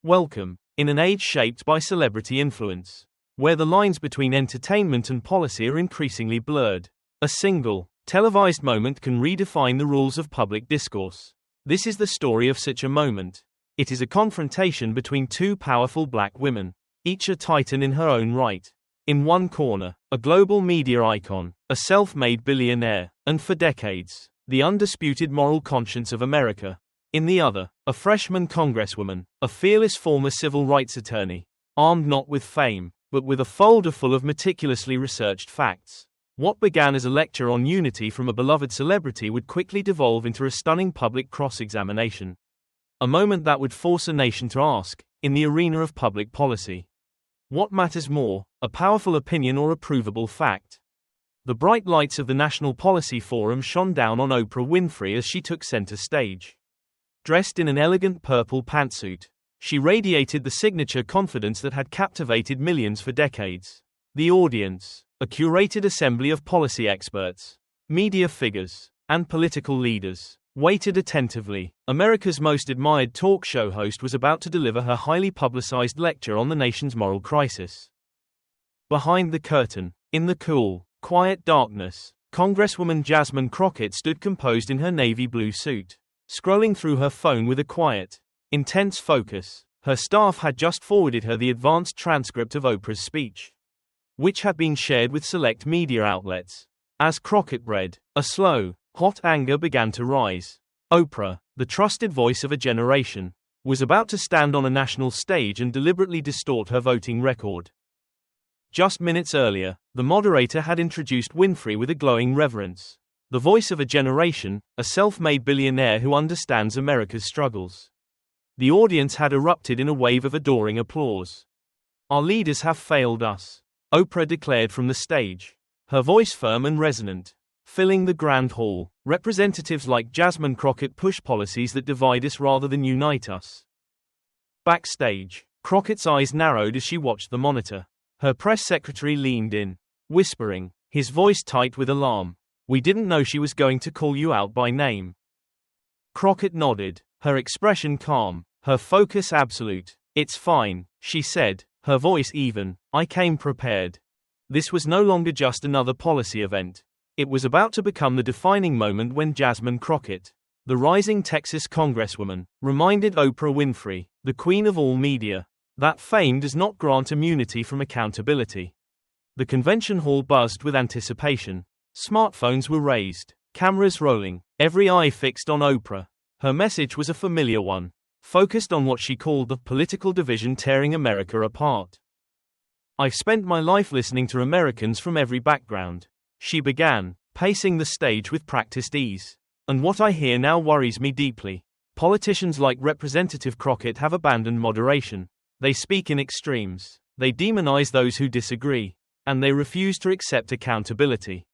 Welcome, in an age shaped by celebrity influence, where the lines between entertainment and policy are increasingly blurred. A single, televised moment can redefine the rules of public discourse. This is the story of such a moment. It is a confrontation between two powerful black women, each a titan in her own right. In one corner, a global media icon, a self-made billionaire, and for decades, the undisputed moral conscience of America. In the other, a freshman congresswoman, a fearless former civil rights attorney, armed not with fame, but with a folder full of meticulously researched facts. What began as a lecture on unity from a beloved celebrity would quickly devolve into a stunning public cross-examination. A moment that would force a nation to ask, in the arena of public policy, what matters more, a powerful opinion or a provable fact? The bright lights of the National Policy Forum shone down on Oprah Winfrey as she took center stage. Dressed in an elegant purple pantsuit, she radiated the signature confidence that had captivated millions for decades. The audience, a curated assembly of policy experts, media figures, and political leaders, waited attentively. America's most admired talk show host was about to deliver her highly publicized lecture on the nation's moral crisis. Behind the curtain, in the cool, quiet darkness, Congresswoman Jasmine Crockett stood composed in her navy blue suit, scrolling through her phone with a quiet, intense focus. Her staff had just forwarded her the advanced transcript of Oprah's speech, which had been shared with select media outlets. As Crockett read, a slow, hot anger began to rise. Oprah, the trusted voice of a generation, was about to stand on a national stage and deliberately distort her voting record. Just minutes earlier, the moderator had introduced Winfrey with a glowing reverence. The voice of a generation, a self-made billionaire who understands America's struggles. The audience had erupted in a wave of adoring applause. Our leaders have failed us, Oprah declared from the stage, her voice firm and resonant. Filling the grand hall, representatives like Jasmine Crockett push policies that divide us rather than unite us. Backstage, Crockett's eyes narrowed as she watched the monitor. Her press secretary leaned in, whispering, his voice tight with alarm, "We didn't know she was going to call you out by name." Crockett nodded, her expression calm, her focus absolute. "It's fine," she said, her voice even, "I came prepared." This was no longer just another policy event. It was about to become the defining moment when Jasmine Crockett, the rising Texas congresswoman, reminded Oprah Winfrey, the queen of all media, that fame does not grant immunity from accountability. The convention hall buzzed with anticipation. Smartphones were raised, cameras rolling, every eye fixed on Oprah. Her message was a familiar one, focused on what she called the political division tearing America apart. "I've spent my life listening to Americans from every background," she began, pacing the stage with practiced ease. "And what I hear now worries me deeply. Politicians like Representative Crockett have abandoned moderation. They speak in extremes, they demonize those who disagree, and they refuse to accept accountability."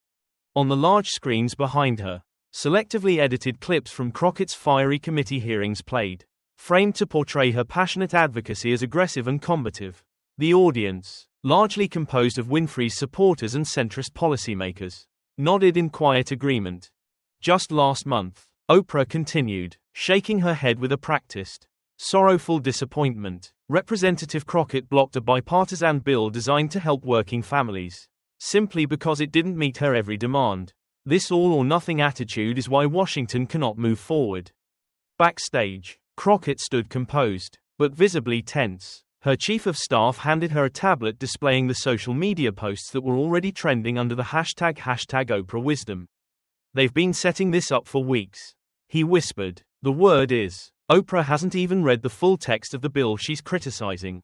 On the large screens behind her, selectively edited clips from Crockett's fiery committee hearings played, framed to portray her passionate advocacy as aggressive and combative. The audience, largely composed of Winfrey's supporters and centrist policymakers, nodded in quiet agreement. Just last month, Oprah continued, shaking her head with a practiced, sorrowful disappointment. Representative Crockett blocked a bipartisan bill designed to help working families, simply because it didn't meet her every demand. This all-or-nothing attitude is why Washington cannot move forward. Backstage, Crockett stood composed, but visibly tense. Her chief of staff handed her a tablet displaying the social media posts that were already trending under the hashtag #OprahWisdom. "They've been setting this up for weeks," he whispered. "The word is, Oprah hasn't even read the full text of the bill she's criticizing."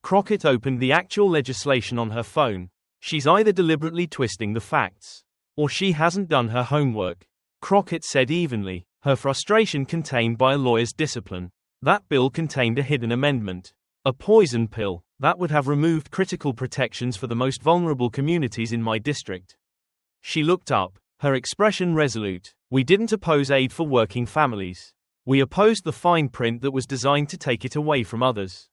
Crockett opened the actual legislation on her phone. "She's either deliberately twisting the facts, or she hasn't done her homework," Crockett said evenly, her frustration contained by a lawyer's discipline. "That bill contained a hidden amendment. A poison pill that would have removed critical protections for the most vulnerable communities in my district." She looked up, her expression resolute. "We didn't oppose aid for working families. We opposed the fine print that was designed to take it away from others."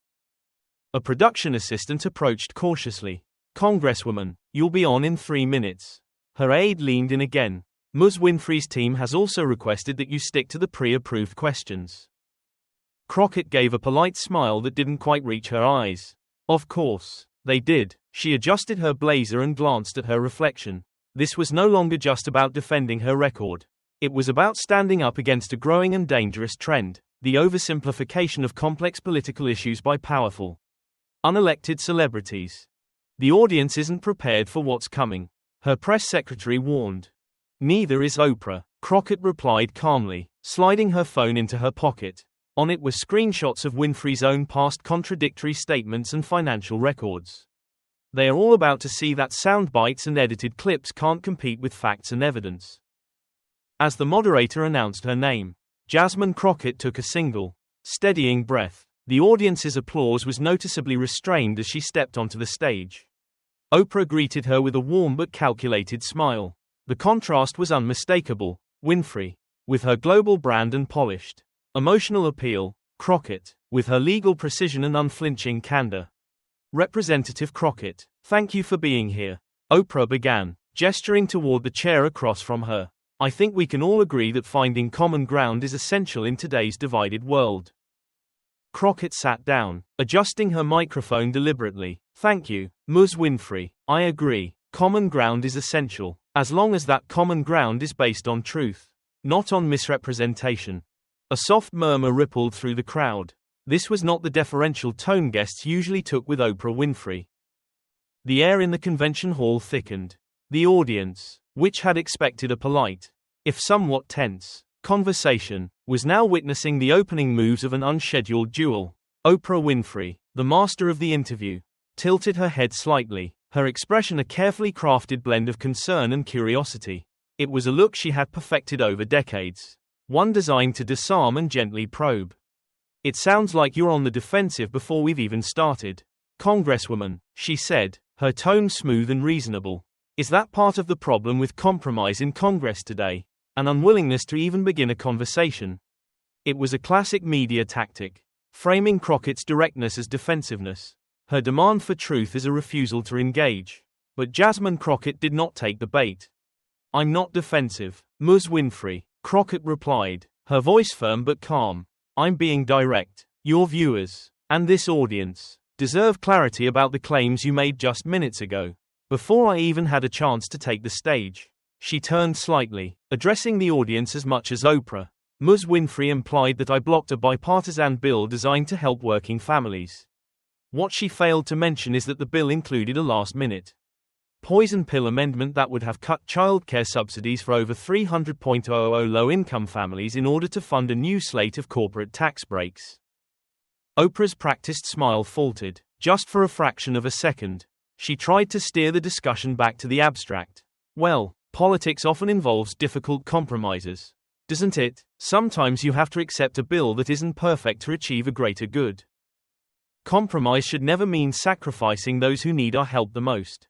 A production assistant approached cautiously. "Congresswoman, you'll be on in 3 minutes." Her aide leaned in again. "Ms. Winfrey's team has also requested that you stick to the pre-approved questions." Crockett gave a polite smile that didn't quite reach her eyes. Of course, they did. She adjusted her blazer and glanced at her reflection. This was no longer just about defending her record. It was about standing up against a growing and dangerous trend, the oversimplification of complex political issues by powerful, unelected celebrities. The audience isn't prepared for what's coming, her press secretary warned. Neither is Oprah, Crockett replied calmly, sliding her phone into her pocket. On it were screenshots of Winfrey's own past contradictory statements and financial records. They are all about to see that sound bites and edited clips can't compete with facts and evidence. As the moderator announced her name, Jasmine Crockett took a single, steadying breath. The audience's applause was noticeably restrained as she stepped onto the stage. Oprah greeted her with a warm but calculated smile. The contrast was unmistakable. Winfrey, with her global brand and polished, emotional appeal; Crockett, with her legal precision and unflinching candor. Representative Crockett, thank you for being here, Oprah began, gesturing toward the chair across from her. I think we can all agree that finding common ground is essential in today's divided world. Crockett sat down, adjusting her microphone deliberately. Thank you, Ms. Winfrey. I agree. Common ground is essential, as long as that common ground is based on truth, not on misrepresentation. A soft murmur rippled through the crowd. This was not the deferential tone guests usually took with Oprah Winfrey. The air in the convention hall thickened. The audience, which had expected a polite, if somewhat tense, conversation, was now witnessing the opening moves of an unscheduled duel. Oprah Winfrey, the master of the interview, tilted her head slightly, her expression a carefully crafted blend of concern and curiosity. It was a look she had perfected over decades, one designed to disarm and gently probe. It sounds like you're on the defensive before we've even started, Congresswoman, she said, her tone smooth and reasonable. Is that part of the problem with compromise in Congress today? An unwillingness to even begin a conversation? It was a classic media tactic, framing Crockett's directness as defensiveness, her demand for truth as a refusal to engage. But Jasmine Crockett did not take the bait. I'm not defensive, Ms. Winfrey, Crockett replied, her voice firm but calm. I'm being direct. Your viewers, and this audience, deserve clarity about the claims you made just minutes ago. Before I even had a chance to take the stage. She turned slightly, addressing the audience as much as Oprah. Ms. Winfrey implied that I blocked a bipartisan bill designed to help working families. What she failed to mention is that the bill included a last-minute poison pill amendment that would have cut childcare subsidies for over 300,000 low-income families in order to fund a new slate of corporate tax breaks. Oprah's practiced smile faltered, just for a fraction of a second. She tried to steer the discussion back to the abstract. Well, politics often involves difficult compromises, doesn't it? Sometimes you have to accept a bill that isn't perfect to achieve a greater good. Compromise should never mean sacrificing those who need our help the most.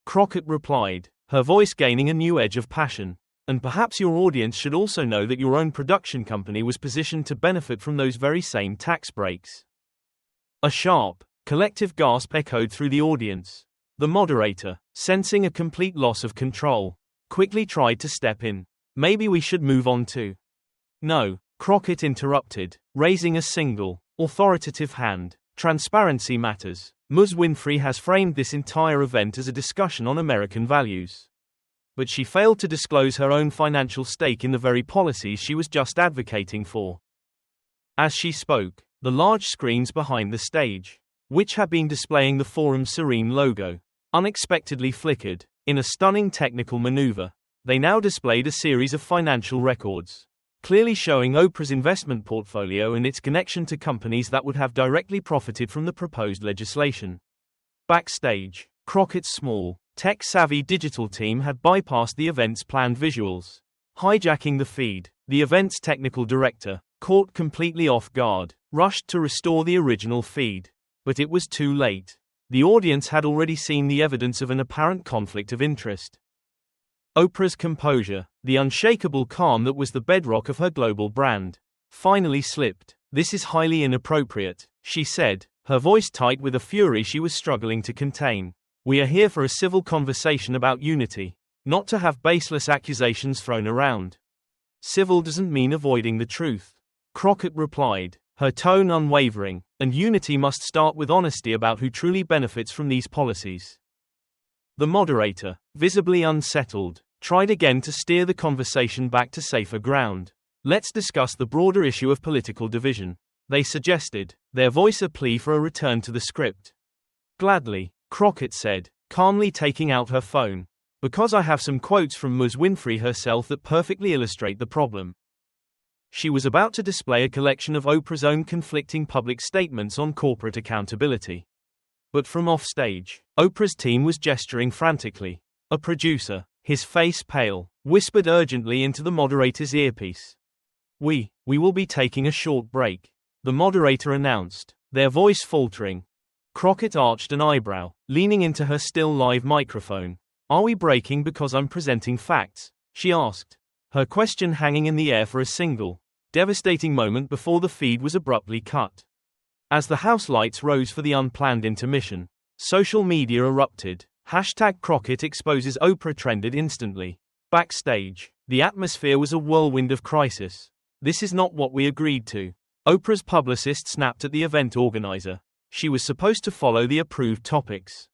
Crockett replied, her voice gaining a new edge of passion. And perhaps your audience should also know that your own production company was positioned to benefit from those very same tax breaks. A sharp, collective gasp echoed through the audience. The moderator, sensing a complete loss of control, quickly tried to step in. Maybe we should move on to. No, Crockett interrupted, raising a single, authoritative hand. Transparency matters. Ms. Winfrey has framed this entire event as a discussion on American values. But she failed to disclose her own financial stake in the very policies she was just advocating for. As she spoke, the large screens behind the stage, which had been displaying the forum's serene logo, unexpectedly flickered. In a stunning technical maneuver, they now displayed a series of financial records, clearly showing Oprah's investment portfolio and its connection to companies that would have directly profited from the proposed legislation. Backstage, Crockett's small, tech-savvy digital team had bypassed the event's planned visuals, hijacking the feed. The event's technical director, caught completely off guard, rushed to restore the original feed. But it was too late. The audience had already seen the evidence of an apparent conflict of interest. Oprah's composure, the unshakable calm that was the bedrock of her global brand, finally slipped. This is highly inappropriate, she said, her voice tight with a fury she was struggling to contain. We are here for a civil conversation about unity, not to have baseless accusations thrown around. Civil doesn't mean avoiding the truth, Crockett replied, her tone unwavering, and unity must start with honesty about who truly benefits from these policies. The moderator, visibly unsettled, tried again to steer the conversation back to safer ground. Let's discuss the broader issue of political division, they suggested, their voice a plea for a return to the script. Gladly, Crockett said, calmly taking out her phone, because I have some quotes from Ms. Winfrey herself that perfectly illustrate the problem. She was about to display a collection of Oprah's own conflicting public statements on corporate accountability. But from offstage, Oprah's team was gesturing frantically. A producer, his face pale, whispered urgently into the moderator's earpiece. We will be taking a short break," the moderator announced, their voice faltering. Crockett arched an eyebrow, leaning into her still live microphone. "Are we breaking because I'm presenting facts?" she asked, her question hanging in the air for a single, devastating moment before the feed was abruptly cut. As the house lights rose for the unplanned intermission, social media erupted. #Crockett exposes Oprah trended instantly. Backstage, the atmosphere was a whirlwind of crisis. "This is not what we agreed to," Oprah's publicist snapped at the event organizer. She was supposed to follow the approved topics.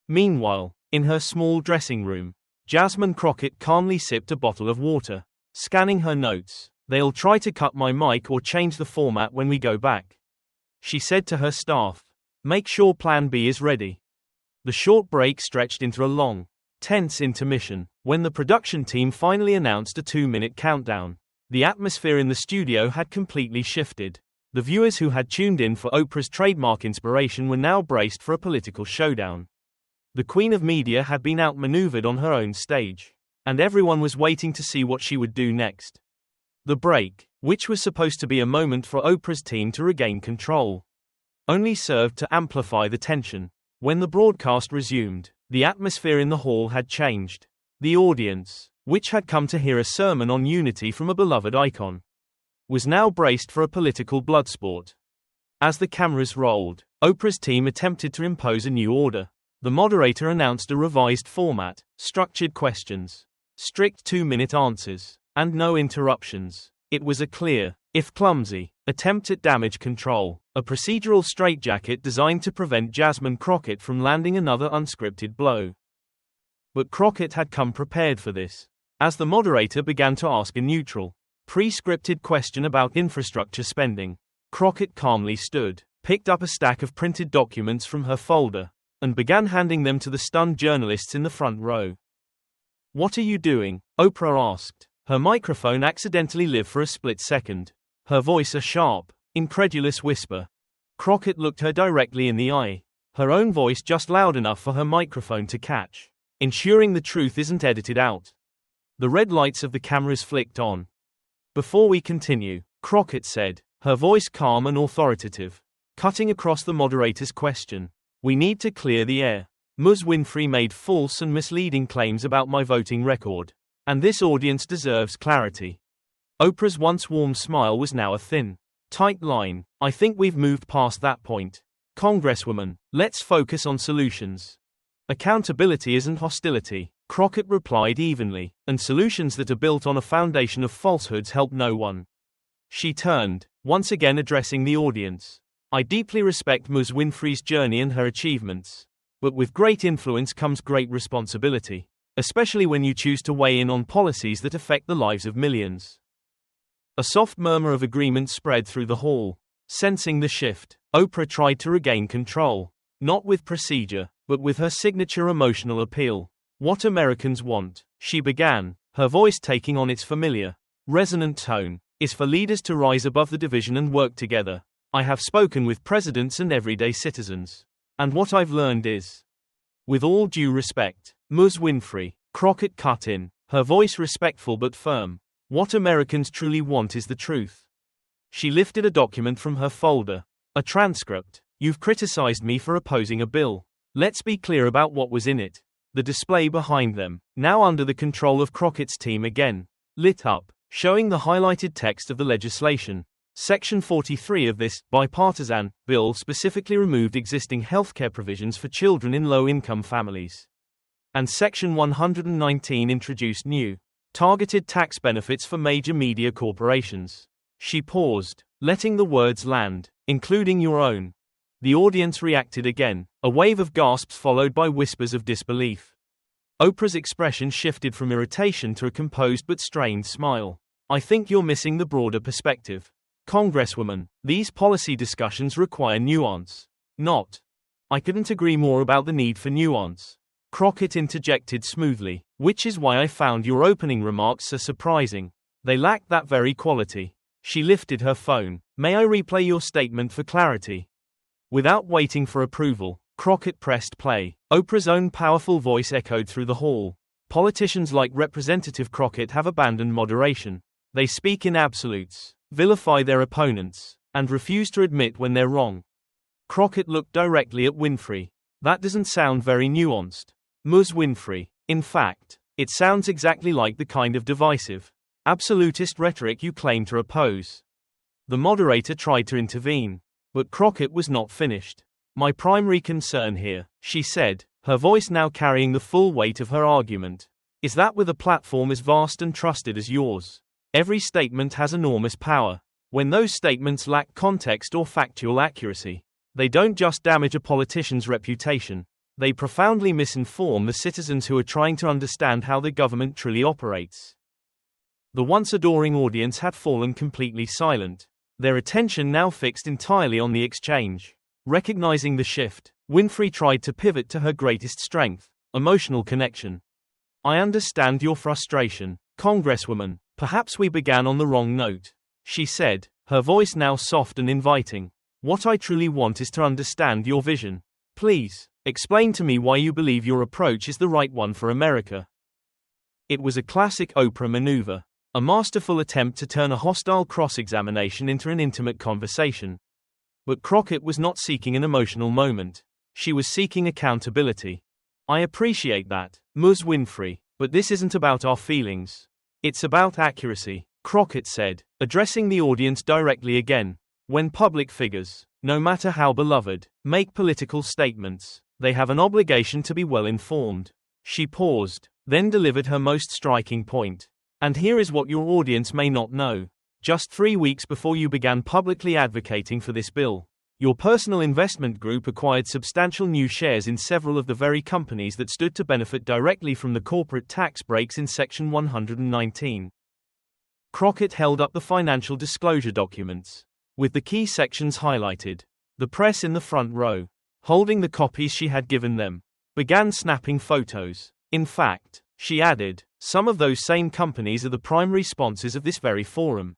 Meanwhile, in her small dressing room, Jasmine Crockett calmly sipped a bottle of water, scanning her notes. "They'll try to cut my mic or change the format when we go back," she said to her staff. "Make sure Plan B is ready." The short break stretched into a long, tense intermission. When the production team finally announced a 2-minute countdown, the atmosphere in the studio had completely shifted. The viewers who had tuned in for Oprah's trademark inspiration were now braced for a political showdown. The Queen of Media had been outmaneuvered on her own stage, and everyone was waiting to see what she would do next. The break, which was supposed to be a moment for Oprah's team to regain control, only served to amplify the tension. When the broadcast resumed, the atmosphere in the hall had changed. The audience, which had come to hear a sermon on unity from a beloved icon, was now braced for a political bloodsport. As the cameras rolled, Oprah's team attempted to impose a new order. The moderator announced a revised format, structured questions, strict 2-minute answers, and no interruptions. It was a clear, if clumsy, attempt at damage control, a procedural straitjacket designed to prevent Jasmine Crockett from landing another unscripted blow. But Crockett had come prepared for this. As the moderator began to ask a neutral, pre-scripted question about infrastructure spending, Crockett calmly stood, picked up a stack of printed documents from her folder, and began handing them to the stunned journalists in the front row. "What are you doing?" Oprah asked, her microphone accidentally lit for a split second, her voice a sharp, incredulous whisper. Crockett looked her directly in the eye, her own voice just loud enough for her microphone to catch. "Ensuring the truth isn't edited out." The red lights of the cameras flicked on. "Before we continue," Crockett said, her voice calm and authoritative, cutting across the moderator's question, "we need to clear the air. Ms. Winfrey made false and misleading claims about my voting record, and this audience deserves clarity." Oprah's once warm smile was now a thin, tight line. "I think we've moved past that point. Congresswoman, let's focus on solutions." "Accountability isn't hostility," Crockett replied evenly, "and solutions that are built on a foundation of falsehoods help no one." She turned, once again addressing the audience. "I deeply respect Ms. Winfrey's journey and her achievements. But with great influence comes great responsibility, especially when you choose to weigh in on policies that affect the lives of millions." A soft murmur of agreement spread through the hall. Sensing the shift, Oprah tried to regain control, not with procedure, but with her signature emotional appeal. "What Americans want," she began, her voice taking on its familiar, resonant tone, "is for leaders to rise above the division and work together. I have spoken with presidents and everyday citizens, and what I've learned is, with all due respect, Ms. Winfrey," Crockett cut in, her voice respectful but firm, "what Americans truly want is the truth." She lifted a document from her folder, a transcript. "You've criticized me for opposing a bill. Let's be clear about what was in it." The display behind them, now under the control of Crockett's team again, lit up, showing the highlighted text of the legislation. Section 43 of this bipartisan bill specifically removed existing healthcare provisions for children in low-income families. And Section 119 introduced new, targeted tax benefits for major media corporations. She paused, letting the words land, including your own. The audience reacted again, a wave of gasps followed by whispers of disbelief. Oprah's expression shifted from irritation to a composed but strained smile. I think you're missing the broader perspective. Congresswoman, these policy discussions require nuance. Not. I couldn't agree more about the need for nuance. Crockett interjected smoothly, which is why I found your opening remarks so surprising. They lacked that very quality. She lifted her phone. May I replay your statement for clarity? Without waiting for approval, Crockett pressed play. Oprah's own powerful voice echoed through the hall. Politicians like Representative Crockett have abandoned moderation. They speak in absolutes, vilify their opponents, and refuse to admit when they're wrong. Crockett looked directly at Winfrey. That doesn't sound very nuanced. Ms. Winfrey. In fact, it sounds exactly like the kind of divisive, absolutist rhetoric you claim to oppose. The moderator tried to intervene, but Crockett was not finished. My primary concern here, she said, her voice now carrying the full weight of her argument, is that with a platform as vast and trusted as yours, every statement has enormous power. When those statements lack context or factual accuracy, they don't just damage a politician's reputation, they profoundly misinform the citizens who are trying to understand how the government truly operates. The once adoring audience had fallen completely silent, their attention now fixed entirely on the exchange. Recognizing the shift, Winfrey tried to pivot to her greatest strength, emotional connection. I understand your frustration, Congresswoman. Perhaps we began on the wrong note, she said, her voice now soft and inviting. What I truly want is to understand your vision. Please, explain to me why you believe your approach is the right one for America. It was a classic Oprah maneuver, a masterful attempt to turn a hostile cross-examination into an intimate conversation. But Crockett was not seeking an emotional moment. She was seeking accountability. I appreciate that, Ms. Winfrey, but this isn't about our feelings. It's about accuracy, Crockett said, addressing the audience directly again. When public figures, no matter how beloved, make political statements, they have an obligation to be well informed. She paused, then delivered her most striking point. And here is what your audience may not know. Just 3 weeks before you began publicly advocating for this bill, your personal investment group acquired substantial new shares in several of the very companies that stood to benefit directly from the corporate tax breaks in Section 119. Crockett held up the financial disclosure documents, with the key sections highlighted. The press in the front row, holding the copies she had given them, began snapping photos. In fact, she added, some of those same companies are the primary sponsors of this very forum.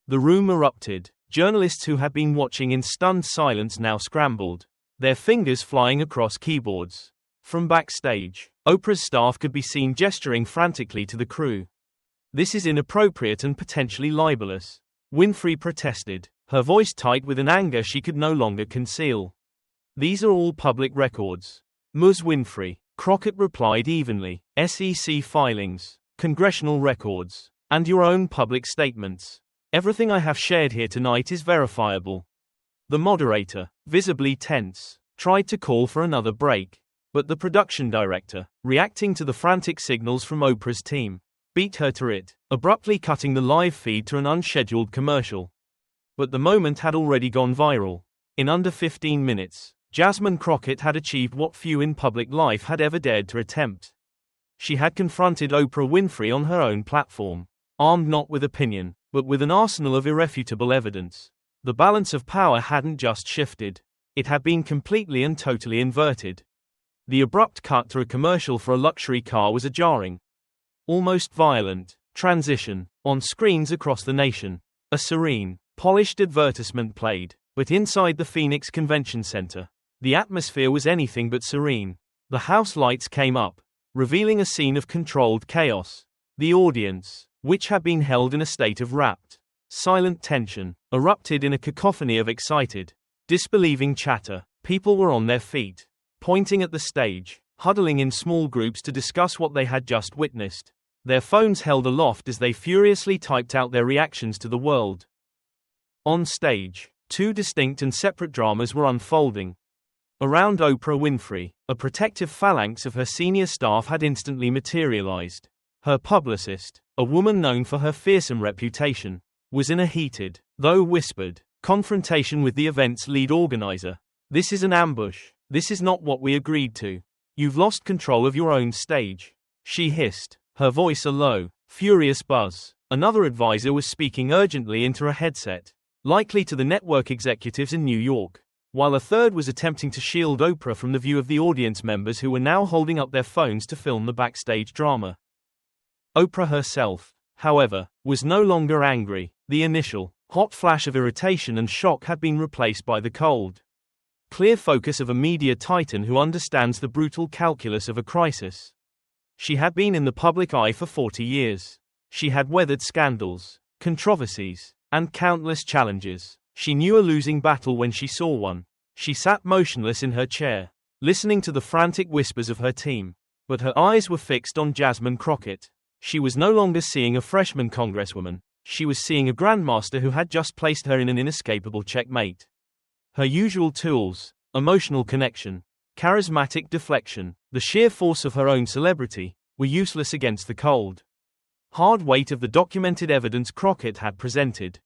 The room erupted. Journalists who had been watching in stunned silence now scrambled, their fingers flying across keyboards. From backstage, Oprah's staff could be seen gesturing frantically to the crew. This is inappropriate and potentially libelous, Winfrey protested, her voice tight with an anger she could no longer conceal. These are all public records, Ms. Winfrey, Crockett replied evenly. SEC filings, congressional records, and your own public statements. Everything I have shared here tonight is verifiable. The moderator, visibly tense, tried to call for another break, but the production director, reacting to the frantic signals from Oprah's team, beat her to it, abruptly cutting the live feed to an unscheduled commercial. But the moment had already gone viral. In under 15 minutes, Jasmine Crockett had achieved what few in public life had ever dared to attempt. She had confronted Oprah Winfrey on her own platform, armed not with opinion, but with an arsenal of irrefutable evidence. The balance of power hadn't just shifted, it had been completely and totally inverted. The abrupt cut to a commercial for a luxury car was a jarring, almost violent, transition. On screens across the nation, a serene, polished advertisement played, but inside the Phoenix Convention Center, the atmosphere was anything but serene. The house lights came up, revealing a scene of controlled chaos. The audience, which had been held in a state of rapt, silent tension, erupted in a cacophony of excited, disbelieving chatter. People were on their feet, pointing at the stage, huddling in small groups to discuss what they had just witnessed, their phones held aloft as they furiously typed out their reactions to the world. On stage, two distinct and separate dramas were unfolding. Around Oprah Winfrey, a protective phalanx of her senior staff had instantly materialized. Her publicist, a woman known for her fearsome reputation, was in a heated, though whispered, confrontation with the event's lead organizer. "This is an ambush. This is not what we agreed to. You've lost control of your own stage," she hissed, her voice a low, furious buzz. Another advisor was speaking urgently into a headset, likely to the network executives in New York, while a third was attempting to shield Oprah from the view of the audience members who were now holding up their phones to film the backstage drama. Oprah herself, however, was no longer angry. The initial, hot flash of irritation and shock had been replaced by the cold, clear focus of a media titan who understands the brutal calculus of a crisis. She had been in the public eye for 40 years. She had weathered scandals, controversies, and countless challenges. She knew a losing battle when she saw one. She sat motionless in her chair, listening to the frantic whispers of her team. But her eyes were fixed on Jasmine Crockett. She was no longer seeing a freshman congresswoman. She was seeing a grandmaster who had just placed her in an inescapable checkmate. Her usual tools, emotional connection, charismatic deflection, the sheer force of her own celebrity, were useless against the cold, hard weight of the documented evidence Crockett had presented.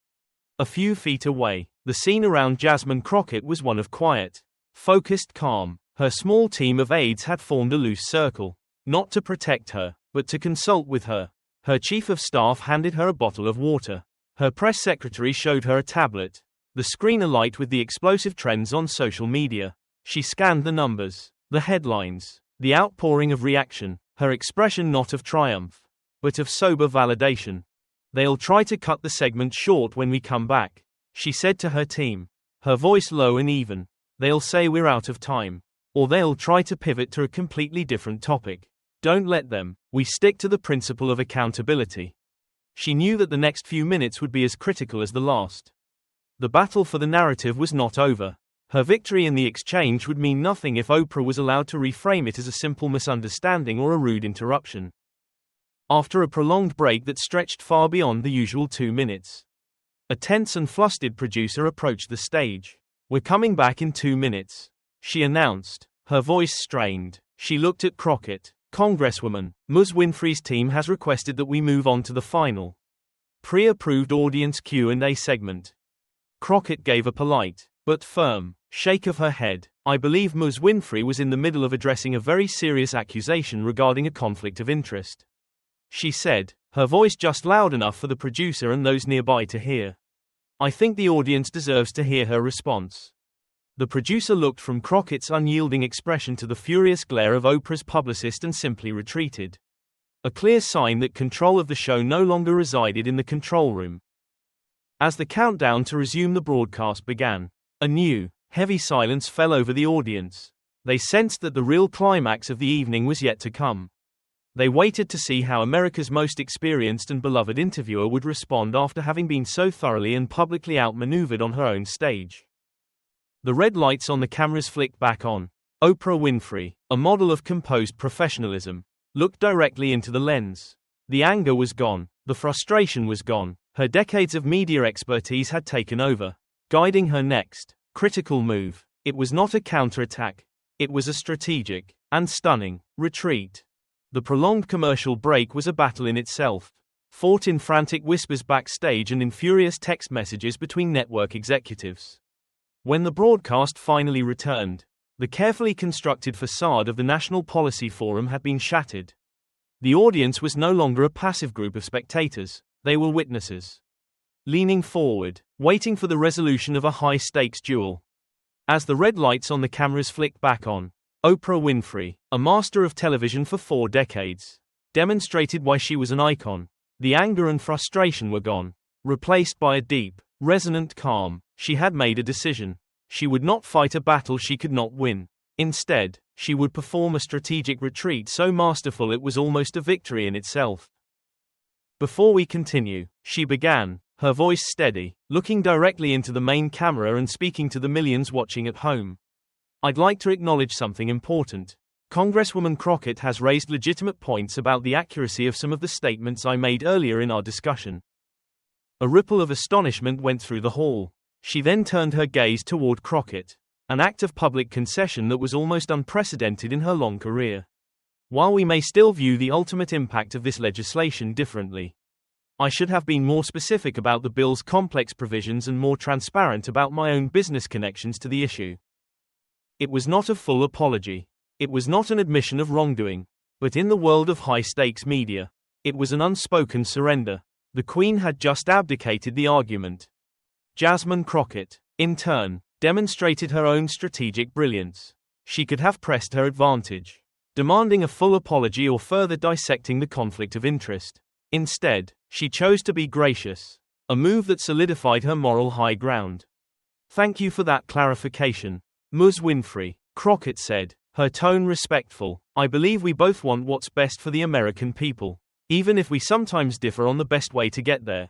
A few feet away, the scene around Jasmine Crockett was one of quiet, focused calm. Her small team of aides had formed a loose circle, not to protect her, but to consult with her. Her chief of staff handed her a bottle of water. Her press secretary showed her a tablet, the screen alight with the explosive trends on social media. She scanned the numbers, the headlines, the outpouring of reaction, her expression not of triumph, but of sober validation. "They'll try to cut the segment short when we come back," she said to her team, her voice low and even. "They'll say we're out of time. Or they'll try to pivot to a completely different topic. Don't let them. We stick to the principle of accountability." She knew that the next few minutes would be as critical as the last. The battle for the narrative was not over. Her victory in the exchange would mean nothing if Oprah was allowed to reframe it as a simple misunderstanding or a rude interruption. After a prolonged break that stretched far beyond the usual 2 minutes, a tense and flustered producer approached the stage. "We're coming back in 2 minutes," she announced, her voice strained. She looked at Crockett. "Congresswoman, Ms. Winfrey's team has requested that we move on to the final, pre-approved audience Q&A segment." Crockett gave a polite, but firm, shake of her head. "I believe Ms. Winfrey was in the middle of addressing a very serious accusation regarding a conflict of interest," she said, her voice just loud enough for the producer and those nearby to hear. "I think the audience deserves to hear her response." The producer looked from Crockett's unyielding expression to the furious glare of Oprah's publicist and simply retreated. A clear sign that control of the show no longer resided in the control room. As the countdown to resume the broadcast began, a new, heavy silence fell over the audience. They sensed that the real climax of the evening was yet to come. They waited to see how America's most experienced and beloved interviewer would respond after having been so thoroughly and publicly outmaneuvered on her own stage. The red lights on the cameras flicked back on. Oprah Winfrey, a model of composed professionalism, looked directly into the lens. The anger was gone. The frustration was gone. Her decades of media expertise had taken over, guiding her next critical move. It was not a counterattack. It was a strategic and stunning retreat. The prolonged commercial break was a battle in itself, fought in frantic whispers backstage and in furious text messages between network executives. When the broadcast finally returned, the carefully constructed facade of the National Policy Forum had been shattered. The audience was no longer a passive group of spectators, they were witnesses, leaning forward, waiting for the resolution of a high-stakes duel. As the red lights on the cameras flicked back on, Oprah Winfrey, a master of television for 4 decades, demonstrated why she was an icon. The anger and frustration were gone, replaced by a deep, resonant calm. She had made a decision. She would not fight a battle she could not win. Instead, she would perform a strategic retreat so masterful it was almost a victory in itself. "Before we continue," she began, her voice steady, looking directly into the main camera and speaking to the millions watching at home, "I'd like to acknowledge something important. Congresswoman Crockett has raised legitimate points about the accuracy of some of the statements I made earlier in our discussion." A ripple of astonishment went through the hall. She then turned her gaze toward Crockett, an act of public concession that was almost unprecedented in her long career. "While we may still view the ultimate impact of this legislation differently, I should have been more specific about the bill's complex provisions and more transparent about my own business connections to the issue. It was not a full apology. It was not an admission of wrongdoing. But in the world of high-stakes media, it was an unspoken surrender. The Queen had just abdicated the argument. Jasmine Crockett, in turn, demonstrated her own strategic brilliance. She could have pressed her advantage, demanding a full apology or further dissecting the conflict of interest. Instead, she chose to be gracious, a move that solidified her moral high ground. "Thank you for that clarification, Ms. Winfrey," Crockett said, her tone respectful. "I believe we both want what's best for the American people, even if we sometimes differ on the best way to get there."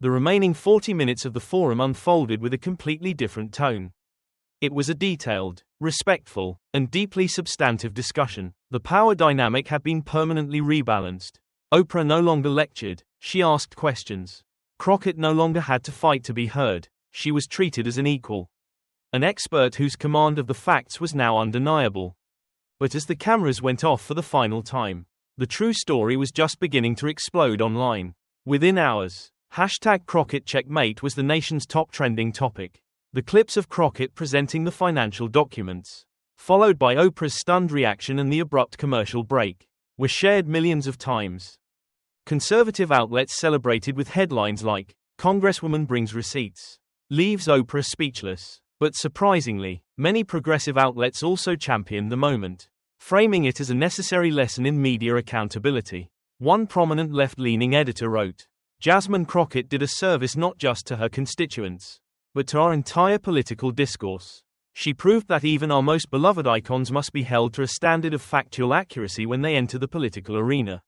The remaining 40 minutes of the forum unfolded with a completely different tone. It was a detailed, respectful, and deeply substantive discussion. The power dynamic had been permanently rebalanced. Oprah no longer lectured, she asked questions. Crockett no longer had to fight to be heard, she was treated as an equal. An expert whose command of the facts was now undeniable. But as the cameras went off for the final time, the true story was just beginning to explode online. Within hours, #Crockett Checkmate was the nation's top trending topic. The clips of Crockett presenting the financial documents, followed by Oprah's stunned reaction and the abrupt commercial break, were shared millions of times. Conservative outlets celebrated with headlines like, "Congresswoman brings receipts, leaves Oprah speechless." But surprisingly, many progressive outlets also championed the moment, framing it as a necessary lesson in media accountability. One prominent left-leaning editor wrote, "Jasmine Crockett did a service not just to her constituents, but to our entire political discourse. She proved that even our most beloved icons must be held to a standard of factual accuracy when they enter the political arena."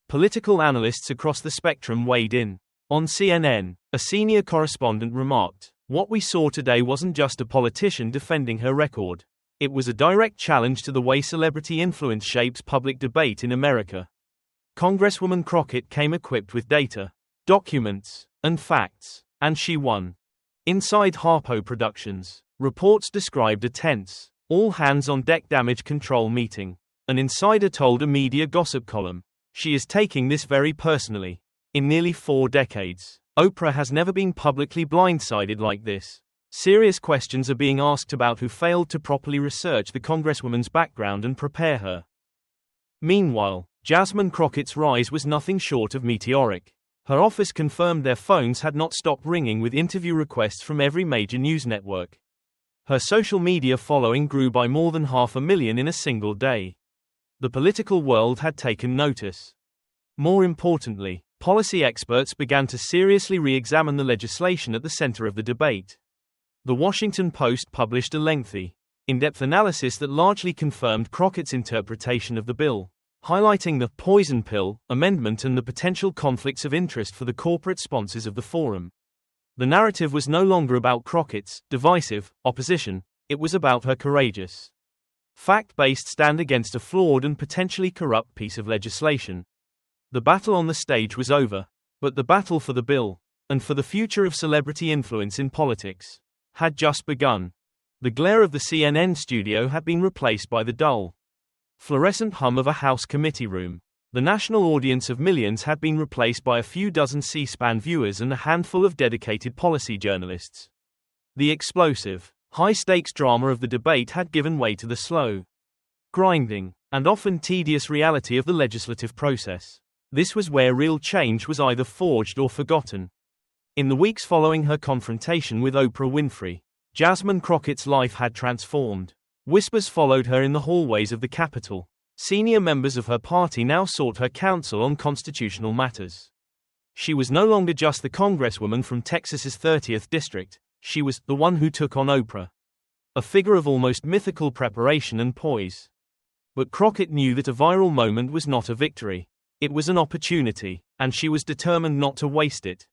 Political analysts across the spectrum weighed in. On CNN, a senior correspondent remarked, "What we saw today wasn't just a politician defending her record. It was a direct challenge to the way celebrity influence shapes public debate in America." Congresswoman Crockett came equipped with data, documents, and facts, and she won. Inside Harpo Productions, reports described a tense, all-hands-on-deck damage control meeting. An insider told a media gossip column, "She is taking this very personally. In nearly 4 decades, Oprah has never been publicly blindsided like this. Serious questions are being asked about who failed to properly research the Congresswoman's background and prepare her." Meanwhile, Jasmine Crockett's rise was nothing short of meteoric. Her office confirmed their phones had not stopped ringing with interview requests from every major news network. Her social media following grew by more than 500,000 in a single day. The political world had taken notice. More importantly, policy experts began to seriously re-examine the legislation at the center of the debate. The Washington Post published a lengthy, in-depth analysis that largely confirmed Crockett's interpretation of the bill, highlighting the poison pill amendment and the potential conflicts of interest for the corporate sponsors of the forum. The narrative was no longer about Crockett's divisive opposition, it was about her courageous, fact-based stand against a flawed and potentially corrupt piece of legislation. The battle on the stage was over, but the battle for the bill, and for the future of celebrity influence in politics, had just begun. The glare of the CNN studio had been replaced by the dull, fluorescent hum of a House committee room. The national audience of millions had been replaced by a few dozen C-SPAN viewers and a handful of dedicated policy journalists. The explosive, high-stakes drama of the debate had given way to the slow, grinding, and often tedious reality of the legislative process. This was where real change was either forged or forgotten. In the weeks following her confrontation with Oprah Winfrey, Jasmine Crockett's life had transformed. Whispers followed her in the hallways of the Capitol. Senior members of her party now sought her counsel on constitutional matters. She was no longer just the Congresswoman from Texas's 30th District, she was the one who took on Oprah. A figure of almost mythical preparation and poise. But Crockett knew that a viral moment was not a victory. It was an opportunity, and she was determined not to waste it.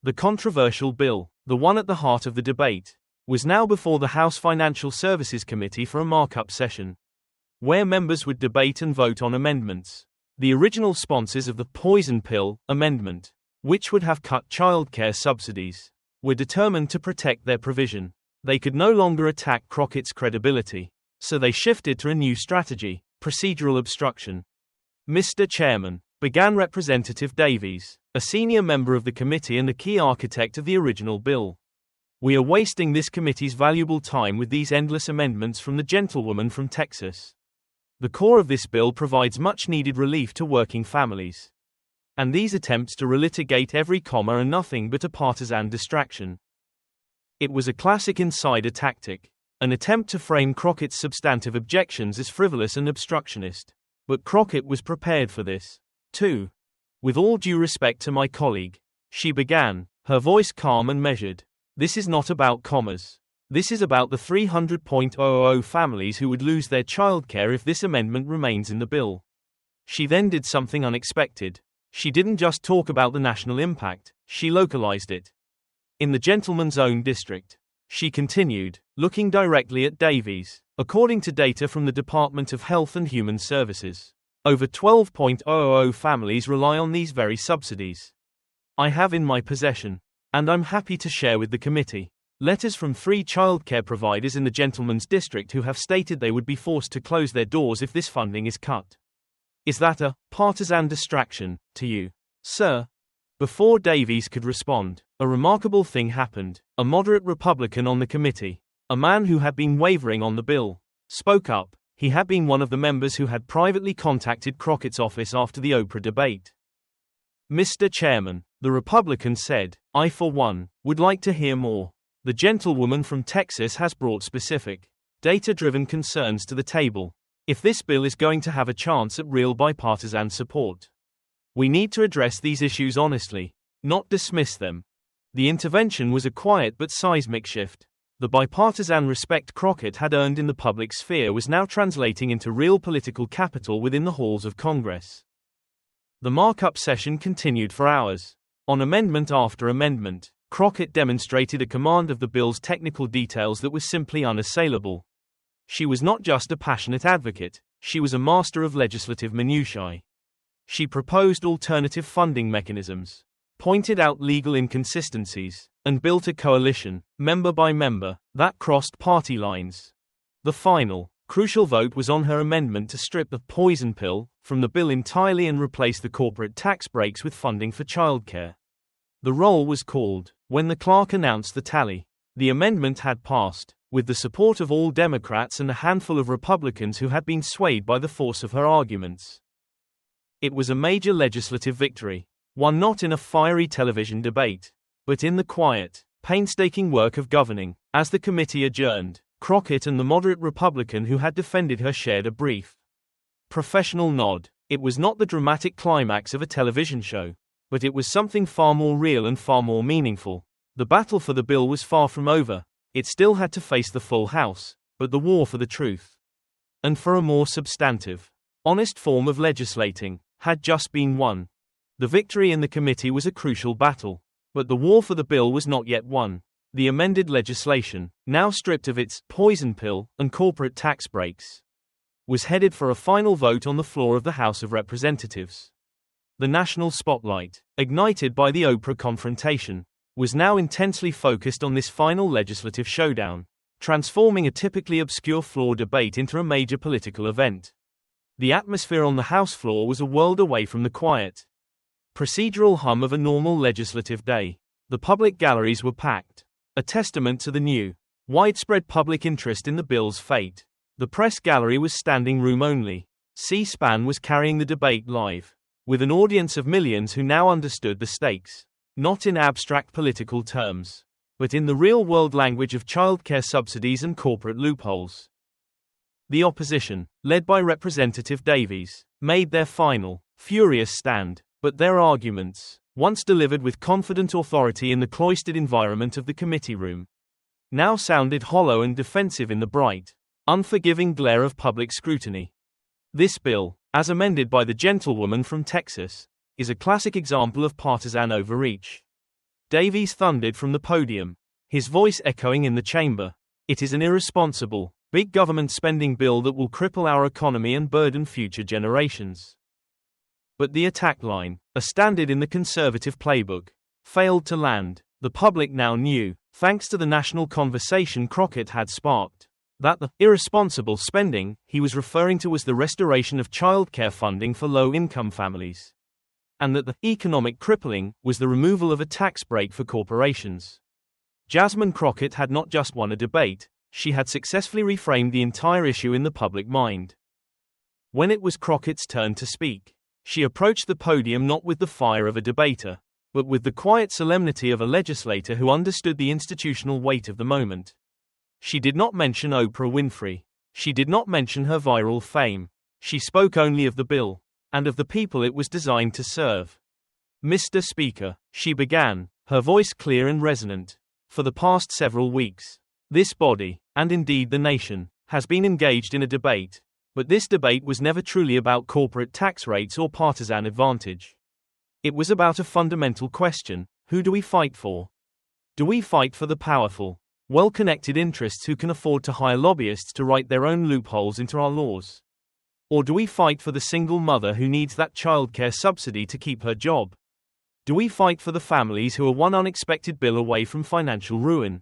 The controversial bill, the one at the heart of the debate, was now before the House Financial Services Committee for a markup session, where members would debate and vote on amendments. The original sponsors of the poison pill amendment, which would have cut childcare subsidies, were determined to protect their provision. They could no longer attack Crockett's credibility, so they shifted to a new strategy: procedural obstruction. "Mr. Chairman," began Representative Davies, a senior member of the committee and the key architect of the original bill. "We are wasting this committee's valuable time with these endless amendments from the gentlewoman from Texas. The core of this bill provides much-needed relief to working families. And these attempts to relitigate every comma are nothing but a partisan distraction." It was a classic insider tactic, an attempt to frame Crockett's substantive objections as frivolous and obstructionist. But Crockett was prepared for this, too. "With all due respect to my colleague," she began, her voice calm and measured, "this is not about commas. This is about the 300,000 families who would lose their childcare if this amendment remains in the bill." She then did something unexpected. She didn't just talk about the national impact, she localized it. "In the gentleman's own district," she continued, looking directly at Davies, "according to data from the Department of Health and Human Services, over 12,000 families rely on these very subsidies. I have in my possession, and I'm happy to share with the committee, letters from 3 childcare providers in the gentleman's district who have stated they would be forced to close their doors if this funding is cut. Is that a partisan distraction to you, sir?" Before Davies could respond, a remarkable thing happened. A moderate Republican on the committee, a man who had been wavering on the bill, spoke up. He had been one of the members who had privately contacted Crockett's office after the Oprah debate. "Mr. Chairman," the Republican said, "I for one, would like to hear more. The gentlewoman from Texas has brought specific, data-driven concerns to the table. If this bill is going to have a chance at real bipartisan support, we need to address these issues honestly, not dismiss them." The intervention was a quiet but seismic shift. The bipartisan respect Crockett had earned in the public sphere was now translating into real political capital within the halls of Congress. The markup session continued for hours. On amendment after amendment, Crockett demonstrated a command of the bill's technical details that was simply unassailable. She was not just a passionate advocate, she was a master of legislative minutiae. She proposed alternative funding mechanisms, pointed out legal inconsistencies, and built a coalition, member by member, that crossed party lines. The final, crucial vote was on her amendment to strip the poison pill from the bill entirely and replace the corporate tax breaks with funding for childcare. The roll was called. When the clerk announced the tally, the amendment had passed, with the support of all Democrats and a handful of Republicans who had been swayed by the force of her arguments. It was a major legislative victory, one not in a fiery television debate, but in the quiet, painstaking work of governing. As the committee adjourned, Crockett and the moderate Republican who had defended her shared a brief, professional nod. It was not the dramatic climax of a television show, but it was something far more real and far more meaningful. The battle for the bill was far from over. It still had to face the full House, but the war for the truth, and for a more substantive, honest form of legislating, had just been won. The victory in the committee was a crucial battle, but the war for the bill was not yet won. The amended legislation, now stripped of its poison pill and corporate tax breaks, was headed for a final vote on the floor of the House of Representatives. The national spotlight, ignited by the Oprah confrontation, was now intensely focused on this final legislative showdown, transforming a typically obscure floor debate into a major political event. The atmosphere on the House floor was a world away from the quiet, procedural hum of a normal legislative day. The public galleries were packed, a testament to the new, widespread public interest in the bill's fate. The press gallery was standing room only. C-SPAN was carrying the debate live, with an audience of millions who now understood the stakes, not in abstract political terms, but in the real-world language of childcare subsidies and corporate loopholes. The opposition, led by Representative Davies, made their final, furious stand, but their arguments, once delivered with confident authority in the cloistered environment of the committee room, now sounded hollow and defensive in the bright, unforgiving glare of public scrutiny. This bill, as amended by the gentlewoman from Texas, is a classic example of partisan overreach. Davies thundered from the podium, his voice echoing in the chamber. It is an irresponsible, big government spending bill that will cripple our economy and burden future generations. But the attack line, a standard in the conservative playbook, failed to land. The public now knew, thanks to the national conversation Crockett had sparked, that the irresponsible spending he was referring to was the restoration of childcare funding for low-income families. and that the economic crippling was the removal of a tax break for corporations. Jasmine Crockett had not just won a debate, she had successfully reframed the entire issue in the public mind. When it was Crockett's turn to speak, she approached the podium not with the fire of a debater, but with the quiet solemnity of a legislator who understood the institutional weight of the moment. She did not mention Oprah Winfrey. She did not mention her viral fame. She spoke only of the bill, and of the people it was designed to serve. Mr. Speaker, she began, her voice clear and resonant. For the past several weeks, this body, and indeed the nation, has been engaged in a debate, but this debate was never truly about corporate tax rates or partisan advantage. It was about a fundamental question: who do we fight for? Do we fight for the powerful, well-connected interests who can afford to hire lobbyists to write their own loopholes into our laws? Or do we fight for the single mother who needs that childcare subsidy to keep her job? Do we fight for the families who are one unexpected bill away from financial ruin?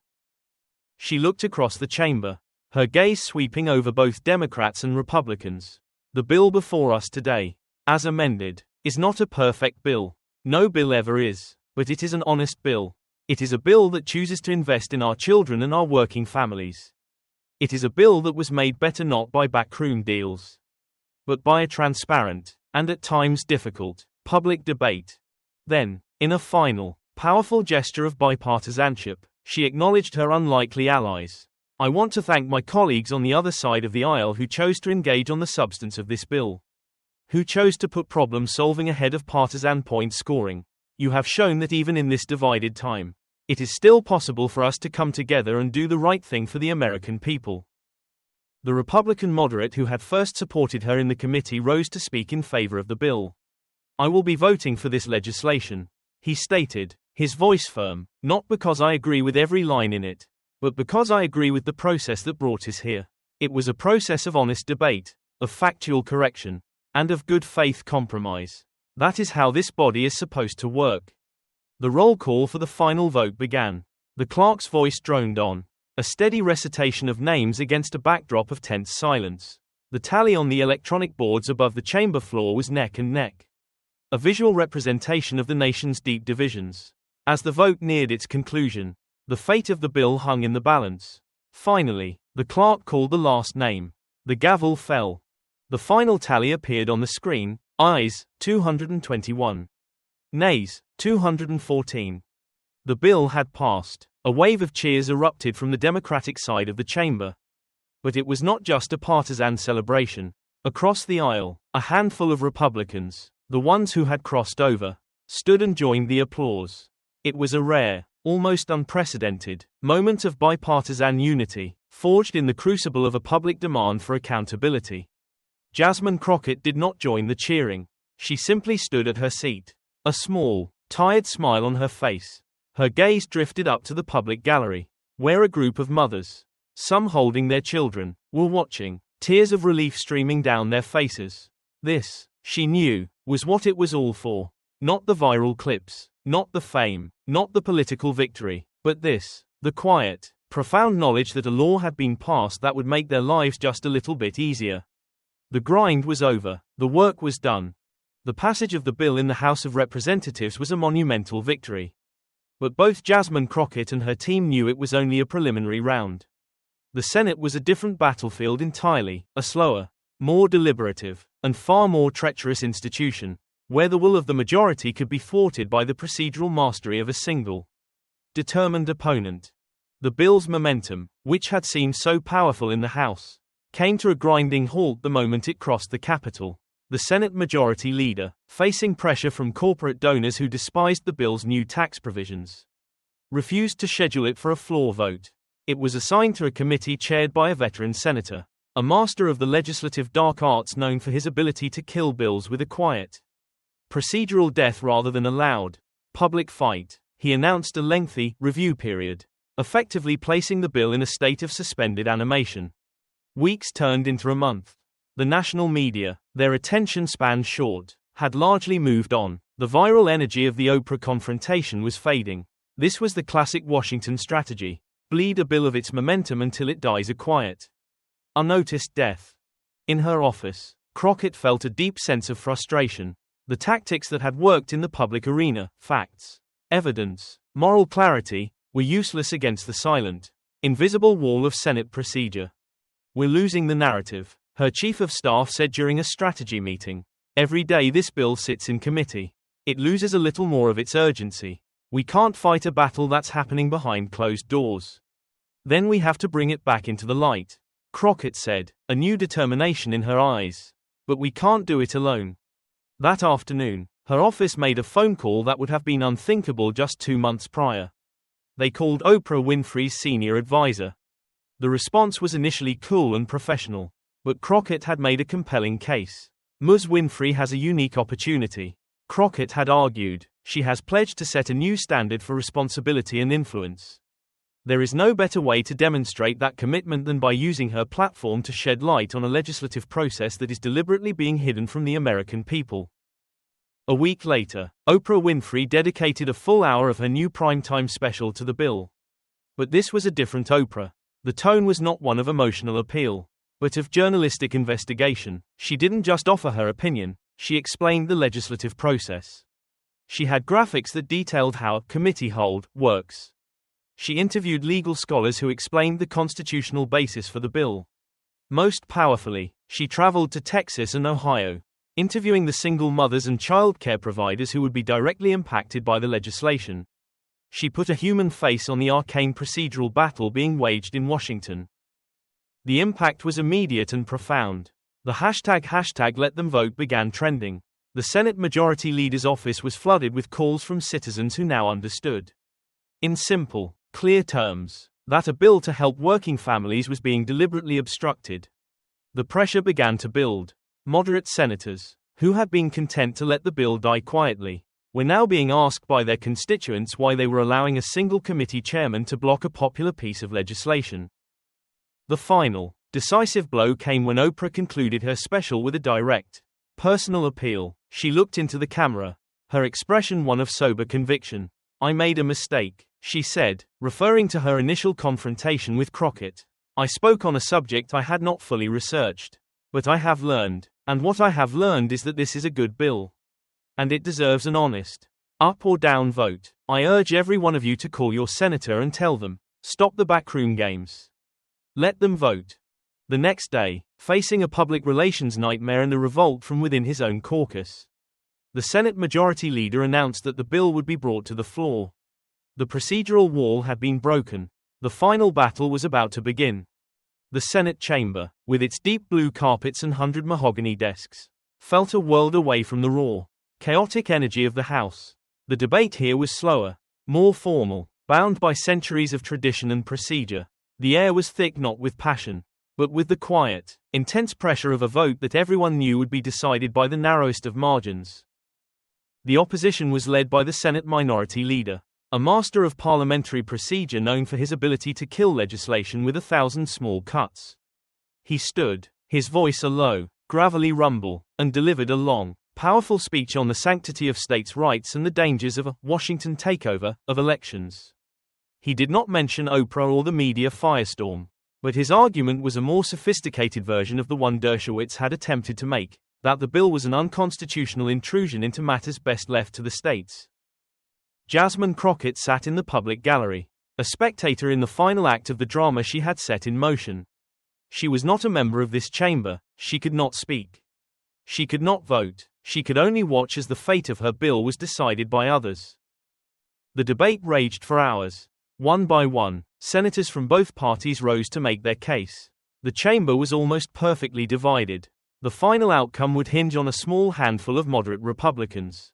She looked across the chamber, her gaze sweeping over both Democrats and Republicans. The bill before us today, as amended, is not a perfect bill. No bill ever is, but it is an honest bill. It is a bill that chooses to invest in our children and our working families. It is a bill that was made better not by backroom deals, but by a transparent, and at times difficult, public debate. Then, in a final, powerful gesture of bipartisanship, she acknowledged her unlikely allies. I want to thank my colleagues on the other side of the aisle who chose to engage on the substance of this bill, who chose to put problem solving ahead of partisan point scoring. You have shown that even in this divided time, it is still possible for us to come together and do the right thing for the American people. The Republican moderate who had first supported her in the committee rose to speak in favor of the bill. I will be voting for this legislation, he stated, his voice firm, not because I agree with every line in it, but because I agree with the process that brought us here. It was a process of honest debate, of factual correction, and of good faith compromise. That is how this body is supposed to work. The roll call for the final vote began. The clerk's voice droned on, a steady recitation of names against a backdrop of tense silence. The tally on the electronic boards above the chamber floor was neck and neck, a visual representation of the nation's deep divisions. As the vote neared its conclusion, the fate of the bill hung in the balance. Finally, the clerk called the last name. The gavel fell. The final tally appeared on the screen: ayes, 221. Nays, 214. The bill had passed. A wave of cheers erupted from the Democratic side of the chamber. But it was not just a partisan celebration. Across the aisle, a handful of Republicans, the ones who had crossed over, stood and joined the applause. It was a rare, almost unprecedented, moment of bipartisan unity, forged in the crucible of a public demand for accountability. Jasmine Crockett did not join the cheering. She simply stood at her seat, a small, tired smile on her face. Her gaze drifted up to the public gallery, where a group of mothers, some holding their children, were watching, tears of relief streaming down their faces. This, she knew, was what it was all for. Not the viral clips, not the fame, not the political victory, but this, the quiet, profound knowledge that a law had been passed that would make their lives just a little bit easier. The grind was over, the work was done. The passage of the bill in the House of Representatives was a monumental victory. But both Jasmine Crockett and her team knew it was only a preliminary round. The Senate was a different battlefield entirely, a slower, more deliberative, and far more treacherous institution, where the will of the majority could be thwarted by the procedural mastery of a single, determined opponent. The bill's momentum, which had seemed so powerful in the House, came to a grinding halt the moment it crossed the Capitol. The Senate Majority Leader, facing pressure from corporate donors who despised the bill's new tax provisions, refused to schedule it for a floor vote. It was assigned to a committee chaired by a veteran senator, a master of the legislative dark arts known for his ability to kill bills with a quiet, procedural death rather than a loud, public fight. He announced a lengthy review period, effectively placing the bill in a state of suspended animation. Weeks turned into a month. The national media, their attention span short, had largely moved on. The viral energy of the Oprah confrontation was fading. This was the classic Washington strategy: bleed a bill of its momentum until it dies a quiet, unnoticed death. In her office, Crockett felt a deep sense of frustration. The tactics that had worked in the public arena, facts, evidence, moral clarity, were useless against the silent, invisible wall of Senate procedure. We're losing the narrative, her chief of staff said during a strategy meeting. Every day this bill sits in committee, it loses a little more of its urgency. We can't fight a battle that's happening behind closed doors. Then we have to bring it back into the light, Crockett said, a new determination in her eyes. But we can't do it alone. That afternoon, her office made a phone call that would have been unthinkable just 2 months prior. They called Oprah Winfrey's senior advisor. The response was initially cool and professional, but Crockett had made a compelling case. Ms. Winfrey has a unique opportunity, Crockett had argued. She has pledged to set a new standard for responsibility and influence. There is no better way to demonstrate that commitment than by using her platform to shed light on a legislative process that is deliberately being hidden from the American people. A week later, Oprah Winfrey dedicated a full hour of her new primetime special to the bill. But this was a different Oprah. The tone was not one of emotional appeal, but of journalistic investigation. She didn't just offer her opinion, she explained the legislative process. She had graphics that detailed how a committee hold works. She interviewed legal scholars who explained the constitutional basis for the bill. Most powerfully, she traveled to Texas and Ohio, interviewing the single mothers and child care providers who would be directly impacted by the legislation. She put a human face on the arcane procedural battle being waged in Washington. The impact was immediate and profound. The hashtag Let Them Vote began trending. The Senate Majority Leader's office was flooded with calls from citizens who now understood, in simple, clear terms, that a bill to help working families was being deliberately obstructed. The pressure began to build. Moderate senators, who had been content to let the bill die quietly, were now being asked by their constituents why they were allowing a single committee chairman to block a popular piece of legislation. The final, decisive blow came when Oprah concluded her special with a direct, personal appeal. She looked into the camera, her expression one of sober conviction. I made a mistake, she said, referring to her initial confrontation with Crockett. I spoke on a subject I had not fully researched. But I have learned, and what I have learned is that this is a good bill. And it deserves an honest, up or down vote. I urge every one of you to call your senator and tell them, stop the backroom games. Let them vote. The next day, facing a public relations nightmare and a revolt from within his own caucus, the Senate Majority Leader announced that the bill would be brought to the floor. The procedural wall had been broken. The final battle was about to begin. The Senate chamber, with its deep blue carpets and 100 mahogany desks, felt a world away from the raw, chaotic energy of the House. The debate here was slower, more formal, bound by centuries of tradition and procedure. The air was thick not with passion, but with the quiet, intense pressure of a vote that everyone knew would be decided by the narrowest of margins. The opposition was led by the Senate Minority Leader, a master of parliamentary procedure known for his ability to kill legislation with 1,000 small cuts. He stood, his voice a low, gravelly rumble, and delivered a long, powerful speech on the sanctity of states' rights and the dangers of a Washington takeover of elections. He did not mention Oprah or the media firestorm, but his argument was a more sophisticated version of the one Dershowitz had attempted to make, that the bill was an unconstitutional intrusion into matters best left to the states. Jasmine Crockett sat in the public gallery, a spectator in the final act of the drama she had set in motion. She was not a member of this chamber, she could not speak. She could not vote, she could only watch as the fate of her bill was decided by others. The debate raged for hours. One by one, senators from both parties rose to make their case. The chamber was almost perfectly divided. The final outcome would hinge on a small handful of moderate Republicans.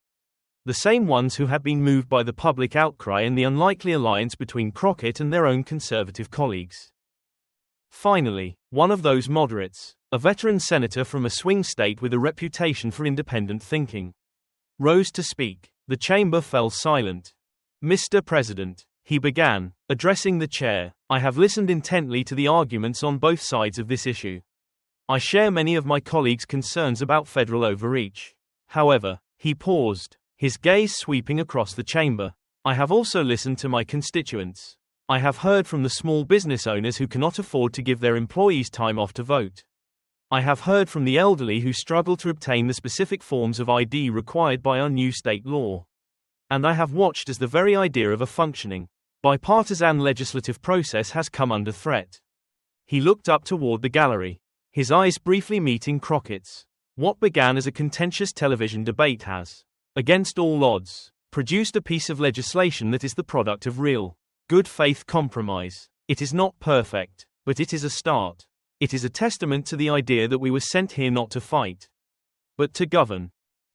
The same ones who had been moved by the public outcry and the unlikely alliance between Crockett and their own conservative colleagues. Finally, one of those moderates, a veteran senator from a swing state with a reputation for independent thinking, rose to speak. The chamber fell silent. Mr. President, he began, addressing the chair, I have listened intently to the arguments on both sides of this issue. I share many of my colleagues' concerns about federal overreach. However, he paused, his gaze sweeping across the chamber. I have also listened to my constituents. I have heard from the small business owners who cannot afford to give their employees time off to vote. I have heard from the elderly who struggle to obtain the specific forms of ID required by our new state law. And I have watched as the very idea of a functioning, bipartisan legislative process has come under threat. He looked up toward the gallery, his eyes briefly meeting Crockett's. What began as a contentious television debate has, against all odds, produced a piece of legislation that is the product of real, good faith compromise. It is not perfect, but it is a start. It is a testament to the idea that we were sent here not to fight, but to govern.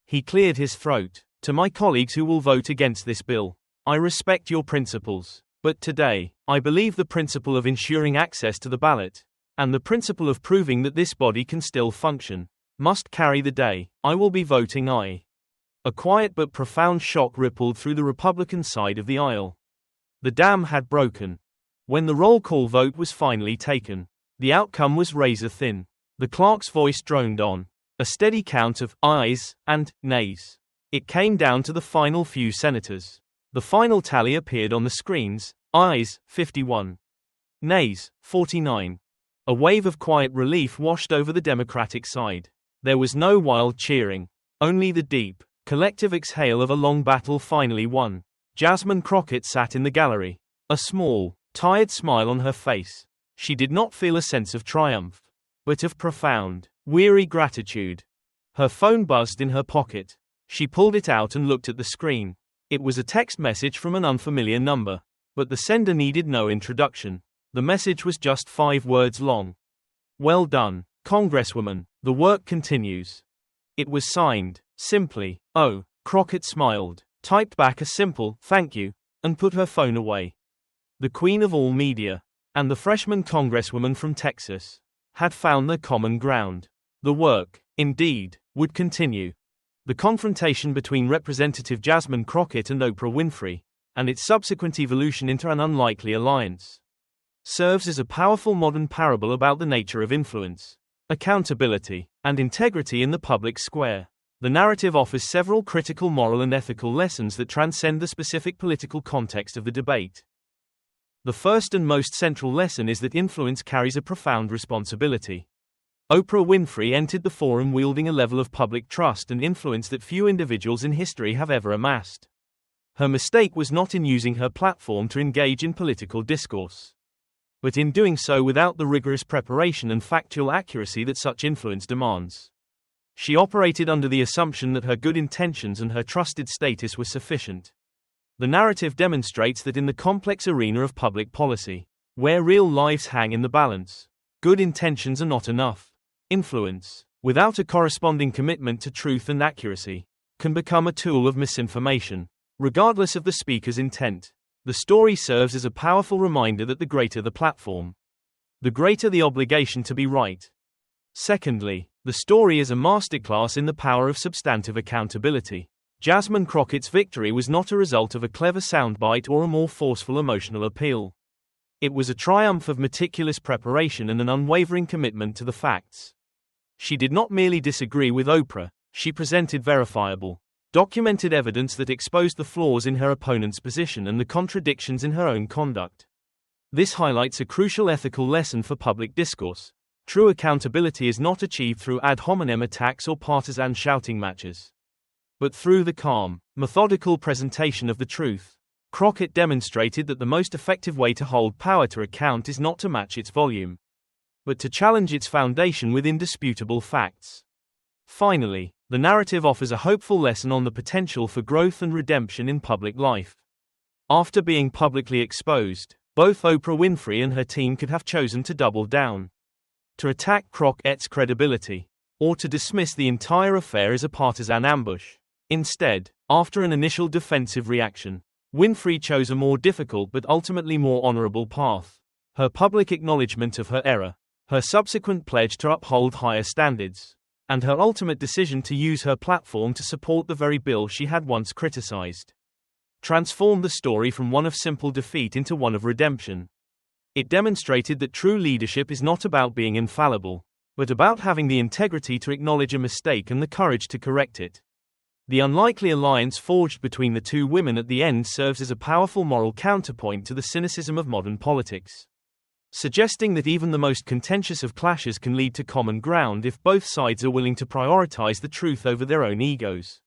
He cleared his throat. To my colleagues who will vote against this bill, I respect your principles, but today, I believe the principle of ensuring access to the ballot, and the principle of proving that this body can still function, must carry the day. I will be voting aye. A quiet but profound shock rippled through the Republican side of the aisle. The dam had broken. When the roll call vote was finally taken, the outcome was razor thin. The clerk's voice droned on, a steady count of ayes and nays. It came down to the final few senators. The final tally appeared on the screens: ayes, 51. Nays, 49. A wave of quiet relief washed over the Democratic side. There was no wild cheering, only the deep, collective exhale of a long battle finally won. Jasmine Crockett sat in the gallery, a small, tired smile on her face. She did not feel a sense of triumph, but of profound, weary gratitude. Her phone buzzed in her pocket. She pulled it out and looked at the screen. It was a text message from an unfamiliar number, but the sender needed no introduction. The message was just 5 words long. Well done, Congresswoman. The work continues. It was signed, simply, O. Crockett smiled, typed back a simple, thank you, and put her phone away. The queen of all media, and the freshman congresswoman from Texas, had found their common ground. The work, indeed, would continue. The confrontation between Representative Jasmine Crockett and Oprah Winfrey, and its subsequent evolution into an unlikely alliance, serves as a powerful modern parable about the nature of influence, accountability, and integrity in the public square. The narrative offers several critical moral and ethical lessons that transcend the specific political context of the debate. The first and most central lesson is that influence carries a profound responsibility. Oprah Winfrey entered the forum wielding a level of public trust and influence that few individuals in history have ever amassed. Her mistake was not in using her platform to engage in political discourse, but in doing so without the rigorous preparation and factual accuracy that such influence demands. She operated under the assumption that her good intentions and her trusted status were sufficient. The narrative demonstrates that in the complex arena of public policy, where real lives hang in the balance, good intentions are not enough. Influence, without a corresponding commitment to truth and accuracy, can become a tool of misinformation, regardless of the speaker's intent. The story serves as a powerful reminder that the greater the platform, the greater the obligation to be right. Secondly, the story is a masterclass in the power of substantive accountability. Jasmine Crockett's victory was not a result of a clever soundbite or a more forceful emotional appeal. It was a triumph of meticulous preparation and an unwavering commitment to the facts. She did not merely disagree with Oprah, she presented verifiable, documented evidence that exposed the flaws in her opponent's position and the contradictions in her own conduct. This highlights a crucial ethical lesson for public discourse. True accountability is not achieved through ad hominem attacks or partisan shouting matches, but through the calm, methodical presentation of the truth. Crockett demonstrated that the most effective way to hold power to account is not to match its volume, but to challenge its foundation with indisputable facts. Finally, the narrative offers a hopeful lesson on the potential for growth and redemption in public life. After being publicly exposed, both Oprah Winfrey and her team could have chosen to double down, to attack Crockett's credibility, or to dismiss the entire affair as a partisan ambush. Instead, after an initial defensive reaction, Winfrey chose a more difficult but ultimately more honorable path. Her public acknowledgement of her error, her subsequent pledge to uphold higher standards, and her ultimate decision to use her platform to support the very bill she had once criticized, transformed the story from one of simple defeat into one of redemption. It demonstrated that true leadership is not about being infallible, but about having the integrity to acknowledge a mistake and the courage to correct it. The unlikely alliance forged between the two women at the end serves as a powerful moral counterpoint to the cynicism of modern politics. suggesting that even the most contentious of clashes can lead to common ground if both sides are willing to prioritize the truth over their own egos.